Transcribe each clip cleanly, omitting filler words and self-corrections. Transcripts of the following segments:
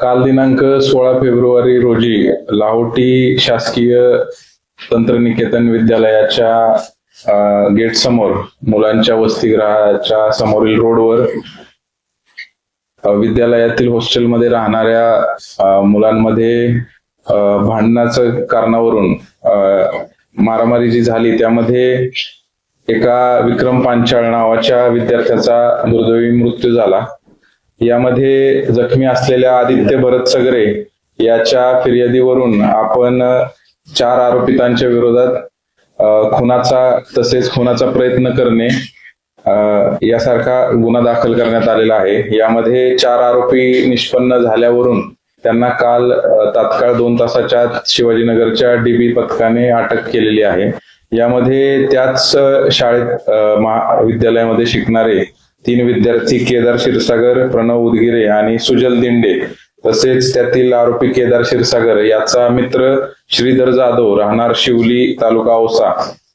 काल दिनांक 16 फेब्रुवारी रोजी लाहोटी शासकीय तंत्रनिकेतन विद्यालयाच्या गेट समोर मुलांच्या वसतिगृहाच्या समोरील रोडवर विद्यालयातील हॉस्टेलमध्ये राहणाऱ्या मुलांमध्ये भांडणाच्या कारणावरून मारामारी जी झाली त्यामध्ये एका विक्रम पांचाळ नावाच्या विद्यार्थ्याचा दुर्दैवी मृत्यू झाला. यामध्ये जखमी असलेल्या आदित्य भरत सगरे याच्या फिर्यादीवरून आपण 4 आरोपितांच्या विरोधात खुनाचा प्रयत्न करणे यासारखा गुन्हा दाखल करण्यात आलेला आहे. यामध्ये 4 आरोपी निष्पन्न झाल्यावरून त्यांना काल तात्काळ 2 तासाच्या शिवाजीनगरच्या DB पथकाने अटक केलेली आहे. यामध्ये त्याच शाळेत महाविद्यालयामध्ये शिकणारे 3 विद्यार्थी केदार क्षीरसागर, प्रणव उदगिरे आणि सुजल दिंडे तसेच त्यातील आरोपी केदार क्षीरसागर याचा मित्र श्रीधर जाधव राहणार शिवली तालुका औसा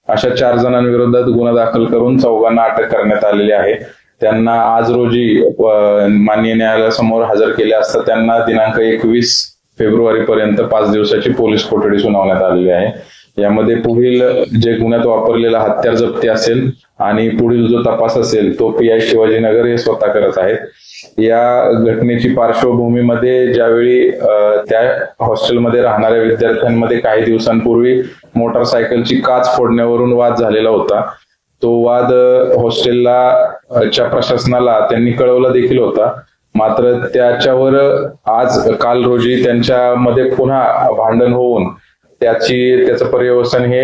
अशा 4 जणांविरोधात गुन्हा दाखल करून 4घांना अटक करण्यात आलेली आहे. त्यांना आज रोजी माननीय न्यायालयासमोर हजर केले असता त्यांना दिनांक 21 फेब्रुवारी पर्यंत 5 दिवसाची पोलीस कोठडी सुनावण्यात आलेली आहे. यामध्ये पुढील जे गुन्ह्यात वापरलेला हत्यार जप्ती असेल आणि पुढील जो तपास असेल तो PI शिवाजीनगर हे स्वतः करत आहेत. या घटनेची पार्श्वभूमीमध्ये ज्यावेळी त्या हॉस्टेलमध्ये राहणाऱ्या विद्यार्थ्यांमध्ये काही दिवसांपूर्वी मोटारसायकलची काच फोडण्यावरून वाद झालेला होता. तो वाद हॉस्टेलच्या प्रशासनाला त्यांनी कळवला देखील होता. मात्र त्याच्यावर काल रोजी त्यांच्यामध्ये पुन्हा भांडण होऊन त्याचं पर्यवसन हे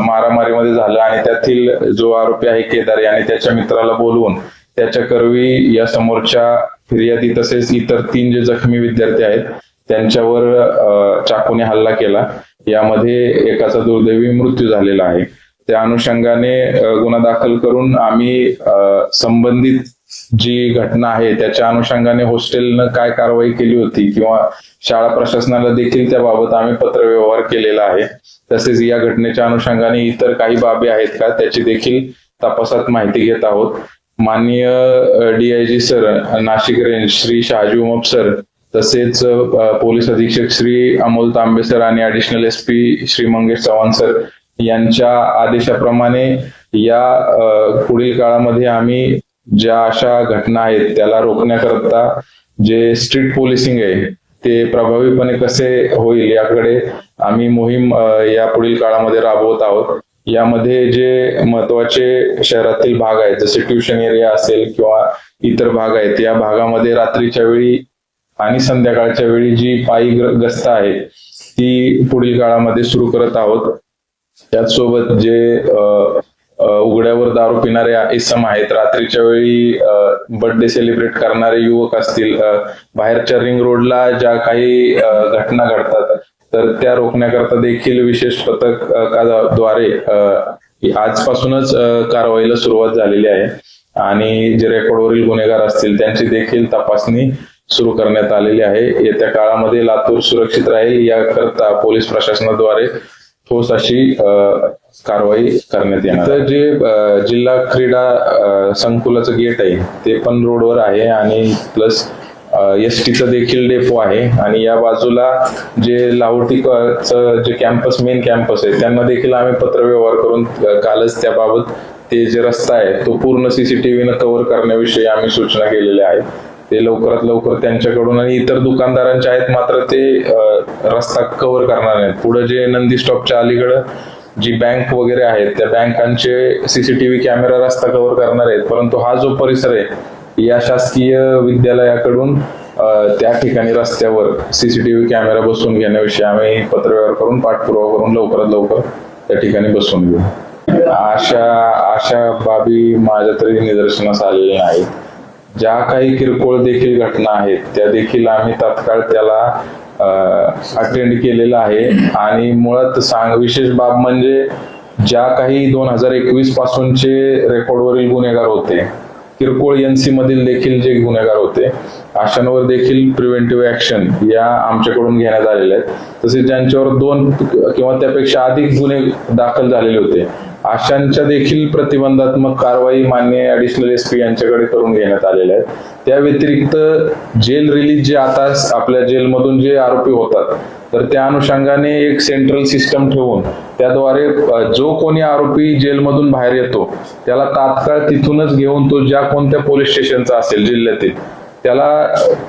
मारामारीमध्ये झालं आणि त्यातील जो आरोपी आहे केदार याने त्याच्या मित्राला बोलवून त्याच्या करवी या समोरच्या फिर्यादी तसेच इतर 3 जे जखमी विद्यार्थी आहेत त्यांच्यावर चाकूने हल्ला केला. यामध्ये एकाचा दुर्दैवी मृत्यू झालेला आहे. त्या अनुषंगाने गुन्हा दाखल करून आम्ही संबंधित जी घटना आहे त्याच्या अनुषंगाने हॉस्टेलनं काय कारवाई केली होती किंवा शाळा प्रशासनाला देखील त्याबाबत आम्ही पत्रव्यवहार केलेला आहे. तसेच या घटनेच्या अनुषंगाने इतर काही बाबी आहेत का त्याची देखील तपासात माहिती घेत आहोत. माननीय DIG sir Nashik range Shri Shahaji Umap sir तसेच पोलीस अधीक्षक श्री अमोल तांबे सर आणि additional SP Shri Mangesh Chavan sir यांच्या आदेशाप्रमाणे या पुढील काळामध्ये आम्ही ज्या अशा घटना आहेत त्याला रोखण्याकरता जे स्ट्रीट पोलिसिंग आहे ते प्रभावीपणे कसे होईल याकडे आम्ही मोहीम या पुढील काळामध्ये राबवत आहोत. यामध्ये जे महत्वाचे शहरातील भाग आहेत जसे ट्युशन एरिया असेल किंवा इतर भाग आहेत या भागामध्ये रात्रीच्या वेळी आणि संध्याकाळच्या वेळी जी पायी गस्त आहे ती पुढील काळामध्ये सुरू करत आहोत. त्याचसोबत जे उघड्यावर दारू पिणारे इसम आहेत, रात्रीच्या वेळी बर्थडे सेलिब्रेट करणारे युवक असतील, बाहेरच्या रिंग रोडला ज्या काही घटना घडतात तर त्या रोखण्याकरता देखील विशेष पथकाद्वारे आजपासूनच कारवाईला सुरुवात झालेली आहे आणि जे रेकॉर्डवरील गुन्हेगार असतील त्यांची देखील तपासणी सुरू करण्यात आलेली आहे. येत्या काळामध्ये लातूर सुरक्षित राहील याकरता पोलीस प्रशासनाद्वारे ठोस अशी कारवाई करण्यात येणार. तर जे जिल्हा क्रीडा संकुलाचं गेट आहे ते पण रोडवर आहे आणि प्लस STचं देखील डेपो आहे आणि या बाजूला जे लाहोटीचं जे मेन कॅम्पस आहे त्यांना देखील आम्ही पत्रव्यवहार करून कालच त्याबाबत ते जे रस्ता आहे तो पूर्ण CCTVनं कव्हर करण्याविषयी आम्ही सूचना केलेल्या आहेत. ते लवकरात लवकर त्यांच्याकडून आणि इतर दुकानदारांचे आहेत मात्र ते रस्ता कव्हर करणार नाहीत. पुढे जे नंदी स्टॉपच्या अलीकडं जी बँक वगैरे आहेत त्या बँकांचे CCTV कॅमेरा रस्ता कव्हर करणार आहेत, परंतु हा जो परिसर आहे या शासकीय विद्यालयाकडून त्या ठिकाणी रस्त्यावर CCTV कॅमेरा बसवून घेण्याविषयी आम्ही पत्रव्यवहार करून पाठपुरावा करून लवकरात लवकर त्या ठिकाणी बसवून घेऊ. अशा बाबी माझ्या तरी निदर्शनास आलेल्या आहेत. ज्या काही किरकोळ देखील घटना आहेत त्या देखील आम्ही तात्काळ त्याला अटेंड केलेला आहे आणि मुळात विशेष बाब म्हणजे ज्या काही 2021 पासूनचे रेकॉर्डवरील गुन्हेगार होते, किरकोळ NC मधील देखील जे गुन्हेगार होते अशांवर देखील प्रिव्हेंटिव्ह ऍक्शन या आमच्याकडून घेण्यात आलेल्या आहेत. तसेच ज्यांच्यावर 2 किंवा त्यापेक्षा अधिक गुन्हे दाखल झालेले होते अशांच्या देखील प्रतिबंधात्मक कारवाई माननीय ऍडिशनल एसपी यांच्याकडे करून घेण्यात आलेल्या आहेत. त्या व्यतिरिक्त जेल रिलीज जे आता आपल्या जेलमधून जे आरोपी होतात तर त्या अनुषंगाने एक सेंट्रल सिस्टम ठेवून त्याद्वारे जो कोणी आरोपी जेलमधून बाहेर येतो त्याला तात्काळ तिथूनच घेऊन तो ज्या कोणत्या पोलीस स्टेशनचा असेल जिल्ह्यातील त्याला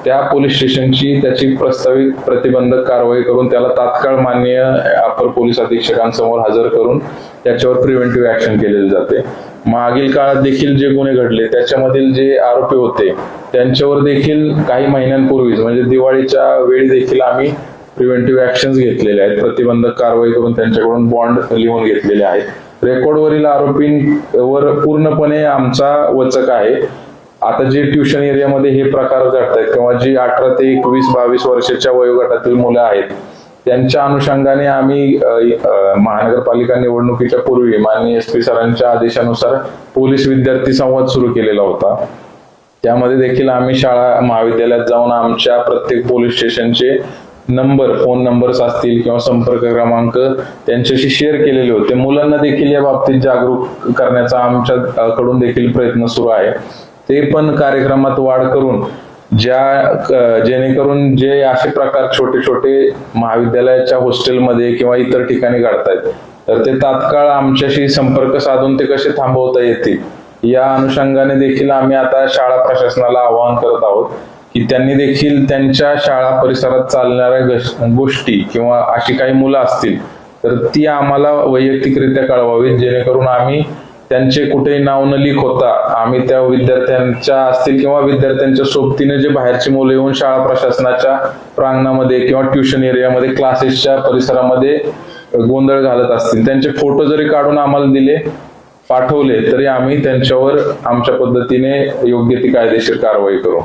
त्या पोलीस स्टेशनची त्याची प्रस्तावित प्रतिबंधक कारवाई करून त्याला तात्काळ माननीय अपर पोलीस अधीक्षकांसमोर हजर करून त्याच्यावर प्रिव्हेंटिव्ह ऍक्शन केलेले जाते. मागील काळात देखील जे गुन्हे घडले त्याच्यामधील जे आरोपी होते त्यांच्यावर देखील काही महिन्यांपूर्वीच म्हणजे दिवाळीच्या वेळी देखील आम्ही प्रिव्हेंटिव्ह ऍक्शन्स घेतलेले आहेत. प्रतिबंधक कारवाई करून त्यांच्याकडून बॉन्ड लिहून घेतलेले आहेत. रेकॉर्डवरील आरोपींवर पूर्णपणे आमचा वचक आहे. आता जे ट्युशन एरियामध्ये हे प्रकार घडतायत किंवा जी 18 ते 21-22 वर्षाच्या वयोगटातील मुलं आहेत त्यांच्या अनुषंगाने आम्ही महानगरपालिका निवडणुकीच्या पूर्वी माननीय एसपी सरांच्या आदेशानुसार पोलीस विद्यार्थी संवाद सुरू केलेला होता. त्यामध्ये देखील आम्ही शाळा महाविद्यालयात जाऊन आमच्या प्रत्येक पोलीस स्टेशनचे नंबर, फोन नंबर्स असतील किंवा संपर्क क्रमांक त्यांच्याशी शेअर केलेले होते. मुलांना देखील या बाबतीत जागरूक करण्याचा आमच्याकडून देखील प्रयत्न सुरू आहे. ते पण कार्यक्रमात वाढ करून जेणेकरून जे असे प्रकार छोटे छोटे महाविद्यालयाच्या हॉस्टेलमध्ये किंवा इतर ठिकाणी घडतायत तर ते तात्काळ आमच्याशी संपर्क साधून ते कसे थांबवता येतील या अनुषंगाने देखील आम्ही आता शाळा प्रशासनाला आवाहन करत आहोत की त्यांनी देखील त्यांच्या शाळा परिसरात चालणाऱ्या गोष्टी किंवा अशी काही मुलं असतील तर ती आम्हाला वैयक्तिकरित्या कळवावीत जेणेकरून आम्ही त्यांचे कुठेही नाव न लीक होता आम्ही त्या विद्यार्थ्यांच्या असतील किंवा विद्यार्थ्यांच्या सोबतीने जे बाहेरची मुलं येऊन शाळा प्रशासनाच्या प्रांगणामध्ये किंवा ट्युशन एरियामध्ये क्लासेसच्या परिसरामध्ये गोंधळ घालत असतील त्यांचे फोटो जरी काढून आम्हाला पाठवले तरी आम्ही त्यांच्यावर आमच्या पद्धतीने योग्य ती कायदेशीर कारवाई करू.